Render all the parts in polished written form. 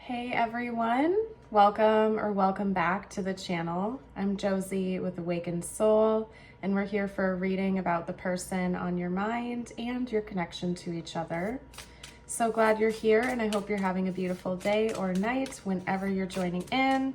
Hey everyone, welcome back to the channel. I'm Josie with Awakened Soul, and we're here for a reading about the person on your mind and your connection to each other. So glad you're here, and I hope you're having a beautiful day or night whenever you're joining in.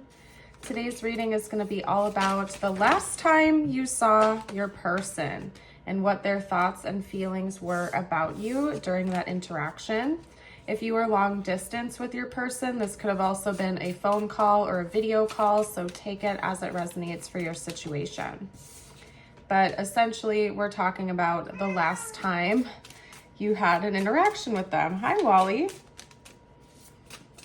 Today's reading is going to be all about the last time you saw your person and what their thoughts and feelings were about you during that interaction. If you were long distance with your person, this could have also been a phone call or a video call, so take it as it resonates for your situation. But essentially, we're talking about the last time you had an interaction with them. Hi, Wally.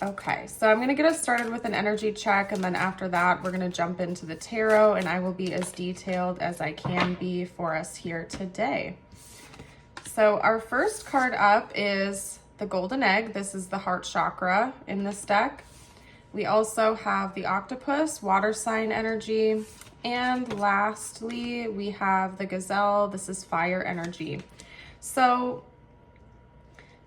Okay, so I'm gonna get us started with an energy check, and then after that, we're gonna jump into the tarot, and I will be as detailed as I can be for us here today. So our first card up is the golden egg. This is the heart chakra in this deck. We also have the octopus, water sign energy. And lastly, we have the gazelle. This is fire energy. So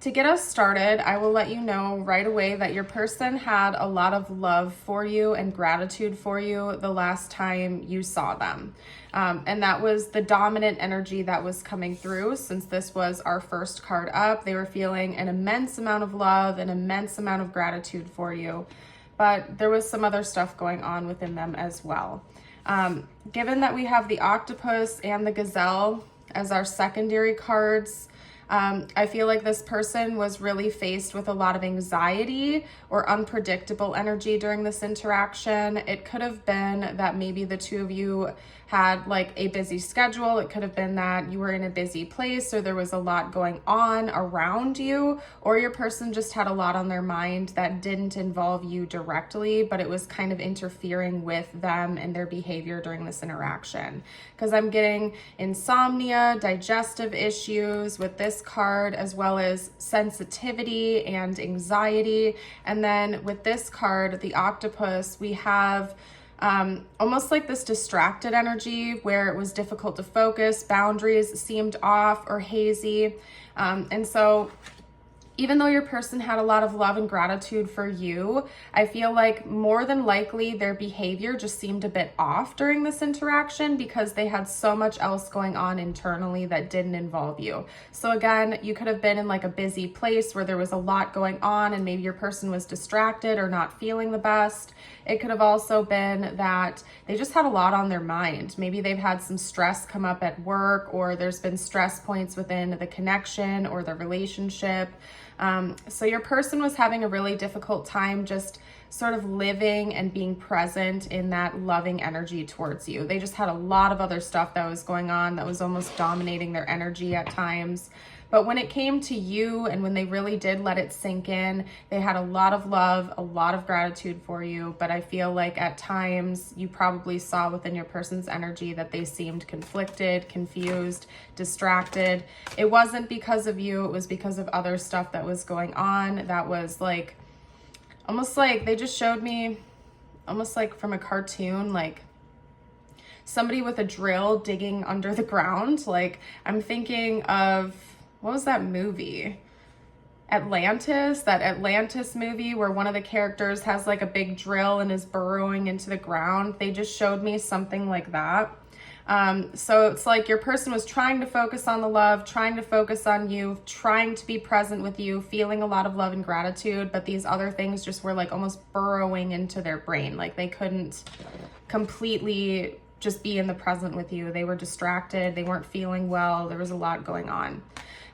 to get us started, I will let you know right away that your person had a lot of love for you and gratitude for you the last time you saw them. And that was the dominant energy that was coming through. Since this was our first card up, they were feeling an immense amount of love, an immense amount of gratitude for you. But there was some other stuff going on within them as well. Given that we have the octopus and the gazelle as our secondary cards, I feel like this person was really faced with a lot of anxiety or unpredictable energy during this interaction. It could have been that maybe the two of you had like a busy schedule. It could have been that you were in a busy place, or there was a lot going on around you, or your person just had a lot on their mind that didn't involve you directly, but it was kind of interfering with them and their behavior during this interaction. Because I'm getting insomnia, digestive issues with this card, as well as sensitivity and anxiety. And then with this card, the octopus, we have almost like this distracted energy where it was difficult to focus, boundaries seemed off or hazy. And so even though your person had a lot of love and gratitude for you, I feel like more than likely their behavior just seemed a bit off during this interaction because they had so much else going on internally that didn't involve you. So again, you could have been in like a busy place where there was a lot going on and maybe your person was distracted or not feeling the best. It could have also been that they just had a lot on their mind. Maybe they've had some stress come up at work, or there's been stress points within the connection or the relationship. So your person was having a really difficult time just sort of living and being present in that loving energy towards you. They just had a lot of other stuff that was going on that was almost dominating their energy at times. But when it came to you and when they really did let it sink in, they had a lot of love, a lot of gratitude for you. But I feel like at times you probably saw within your person's energy that they seemed conflicted, confused, distracted. It wasn't because of you, it was because of other stuff that was going on. That was like, almost like they just showed me, almost like from a cartoon, like somebody with a drill digging under the ground. Like I'm thinking of, what was that movie? Atlantis, that Atlantis movie where one of the characters has like a big drill and is burrowing into the ground. They just showed me something like that. So it's like your person was trying to focus on the love, trying to focus on you, trying to be present with you, feeling a lot of love and gratitude, but these other things just were like almost burrowing into their brain. Like they couldn't completely just be in the present with you. They were distracted. They weren't feeling well. There was a lot going on.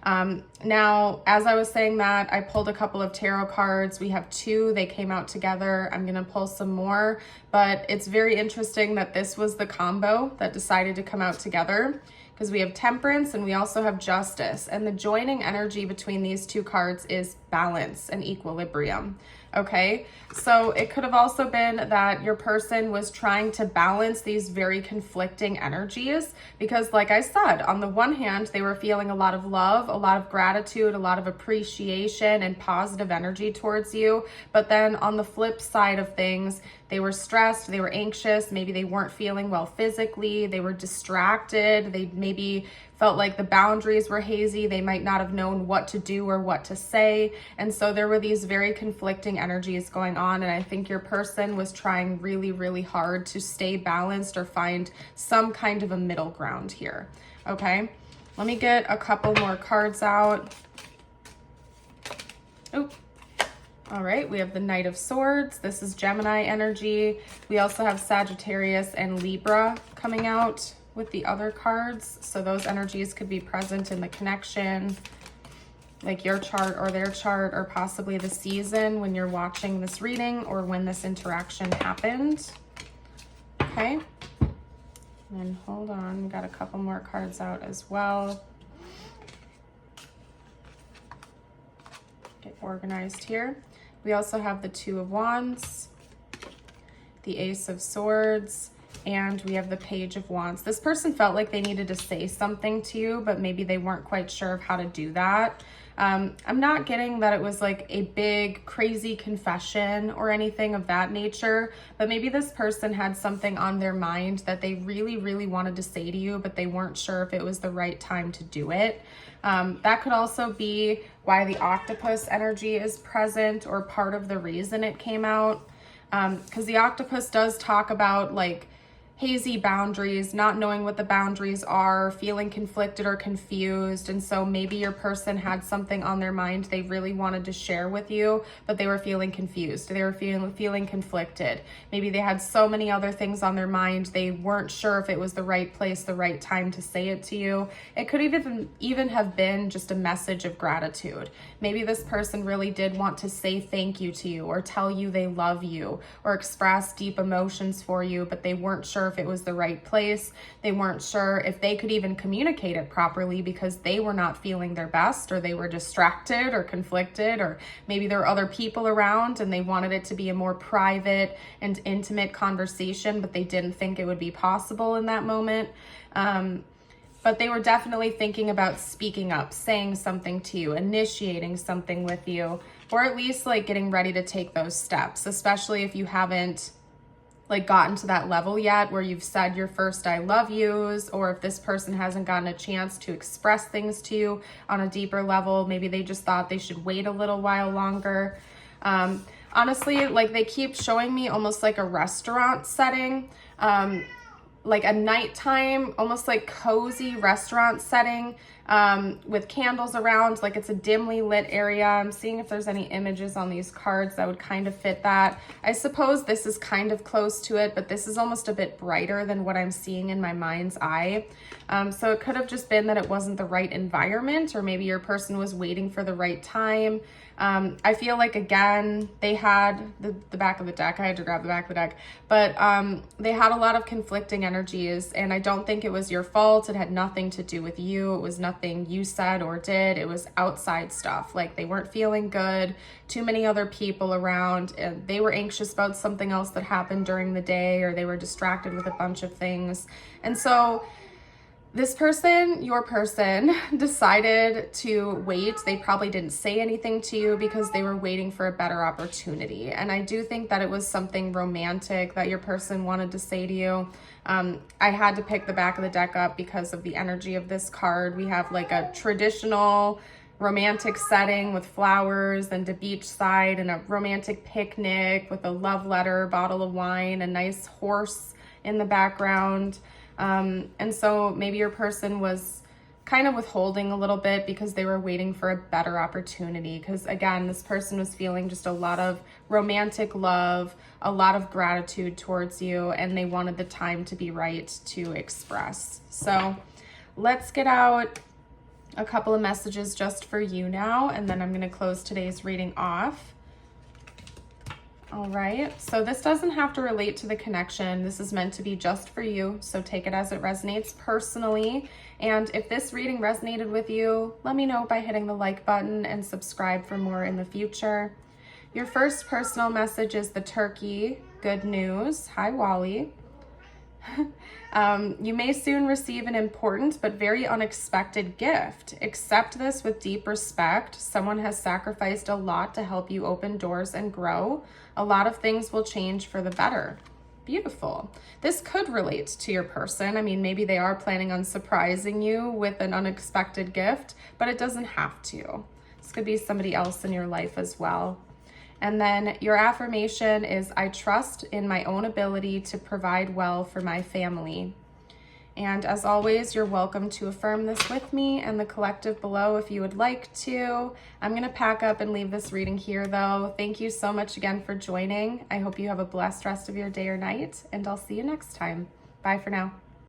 Now, as I was saying that, I pulled a couple of tarot cards. We have two, they came out together. I'm going to pull some more, but it's very interesting that this was the combo that decided to come out together, because we have Temperance and we also have Justice, and the joining energy between these two cards is balance and equilibrium. Okay, so it could have also been that your person was trying to balance these very conflicting energies, because like I said, on the one hand, they were feeling a lot of love, a lot of gratitude, a lot of appreciation and positive energy towards you. But then on the flip side of things, they were stressed, they were anxious, maybe they weren't feeling well physically, they were distracted, they maybe felt like the boundaries were hazy. They might not have known what to do or what to say. And so there were these very conflicting energies going on. And I think your person was trying really, really hard to stay balanced or find some kind of a middle ground here. Okay, let me get a couple more cards out. Oh, all right, we have the Knight of Swords. This is Gemini energy. We also have Sagittarius and Libra coming out with the other cards. So those energies could be present in the connection, like your chart or their chart, or possibly the season when you're watching this reading or when this interaction happened. Okay. And hold on, we got a couple more cards out as well. Get organized here. We also have the Two of Wands, the Ace of Swords, and we have the Page of Wands. This person felt like they needed to say something to you, but maybe they weren't quite sure of how to do that. I'm not getting that it was like a big, crazy confession or anything of that nature, but maybe this person had something on their mind that they really, really wanted to say to you, but they weren't sure if it was the right time to do it. That could also be why the octopus energy is present, or part of the reason it came out. Because the octopus does talk about like hazy boundaries, not knowing what the boundaries are, feeling conflicted or confused. And so maybe your person had something on their mind they really wanted to share with you, but they were feeling confused. They were feeling conflicted. Maybe they had so many other things on their mind. They weren't sure if it was the right place, the right time to say it to you. It could even have been just a message of gratitude. Maybe this person really did want to say thank you to you, or tell you they love you, or express deep emotions for you, but they weren't sure if it was the right place. They weren't sure if they could even communicate it properly because they were not feeling their best, or they were distracted or conflicted, or maybe there were other people around and they wanted it to be a more private and intimate conversation, but they didn't think it would be possible in that moment. But they were definitely thinking about speaking up, saying something to you, initiating something with you, or at least like getting ready to take those steps, especially if you haven't like gotten to that level yet where you've said your first I love yous, or if this person hasn't gotten a chance to express things to you on a deeper level. Maybe they just thought they should wait a little while longer. Honestly, like they keep showing me almost like a restaurant setting, like a nighttime, almost like cozy restaurant setting, with candles around, like it's a dimly lit area. I'm seeing if there's any images on these cards that would kind of fit that. I suppose this is kind of close to it, but this is almost a bit brighter than what I'm seeing in my mind's eye. So it could have just been that it wasn't the right environment, or maybe your person was waiting for the right time. I feel like, again, they had the back of the deck. I had to grab the back of the deck, but they had a lot of conflicting energies, and I don't think it was your fault. It had nothing to do with you. It was nothing you said or did. It was outside stuff. Like they weren't feeling good, too many other people around, and they were anxious about something else that happened during the day, or they were distracted with a bunch of things. And so this person, your person, decided to wait. They probably didn't say anything to you because they were waiting for a better opportunity. And I do think that it was something romantic that your person wanted to say to you. I had to pick the back of the deck up because of the energy of this card. We have like a traditional romantic setting with flowers and a beachside and a romantic picnic with a love letter, bottle of wine, a nice horse in the background. And so maybe your person was kind of withholding a little bit because they were waiting for a better opportunity. Because again, this person was feeling just a lot of romantic love, a lot of gratitude towards you, and they wanted the time to be right to express. So let's get out a couple of messages just for you now, and then I'm going to close today's reading off. All right, so this doesn't have to relate to the connection. This is meant to be just for you, so take it as it resonates personally. And if this reading resonated with you, let me know by hitting the like button and subscribe for more in the future. Your first personal message is the turkey. Good news. Hi, Wally. You may soon receive an important but very unexpected gift. Accept this with deep respect. Someone has sacrificed a lot to help you open doors and grow. A lot of things will change for the better. Beautiful. This could relate to your person. I mean, maybe they are planning on surprising you with an unexpected gift, but it doesn't have to. This could be somebody else in your life as well. And then your affirmation is, I trust in my own ability to provide well for my family. And as always, you're welcome to affirm this with me and the collective below if you would like to. I'm going to pack up and leave this reading here though. Thank you so much again for joining. I hope you have a blessed rest of your day or night, and I'll see you next time. Bye for now.